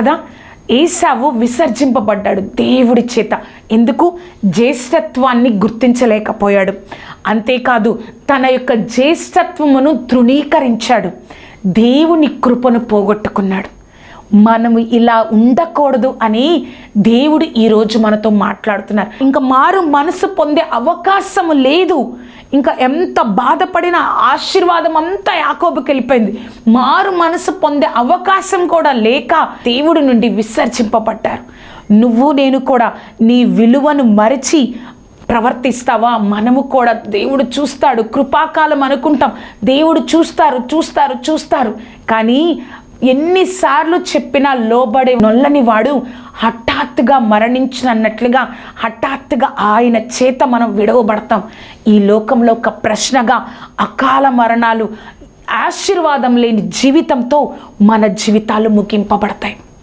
కదా. ఏశావు విసర్జింపబడ్డాడు దేవుడి చేత. ఎందుకు? జ్యేష్ఠత్వాన్ని గుర్తించలేకపోయాడు. అంతేకాదు తన యొక్క జ్యేష్ఠత్వమును తృణీకరించాడు. దేవుని కృపను పోగొట్టుకున్నాడు. మనము ఇలా ఉండకూడదు అని దేవుడు ఈరోజు మనతో మాట్లాడుతున్నారు. ఇంకా మారు మనసు పొందే అవకాశము లేదు. ఇంకా ఎంత బాధపడిన ఆశీర్వాదం అంతా యాకోబుకి వెళ్ళిపోయింది. మారు మనసు పొందే అవకాశం కూడా లేక దేవుడి నుండి విసర్జింపబడ్డారు. నువ్వు నేను కూడా నీ విలువను మరిచి ప్రవర్తిస్తావా? మనము కూడా దేవుడు చూస్తాడు. కృపాకాలం అనుకుంటాం, దేవుడు చూస్తారు కానీ ఎన్నిసార్లు చెప్పినా లోబడే నొల్లని వాడు హఠాత్తుగా మరణించినట్లుగా హఠాత్తుగా ఆయన చేత మనం విడవబడతాం. ఈ లోకంలో ఒక ప్రశ్నగా అకాల మరణాలు, ఆశీర్వాదం లేని జీవితంతో మన జీవితాలు ముగింపబడతాయి.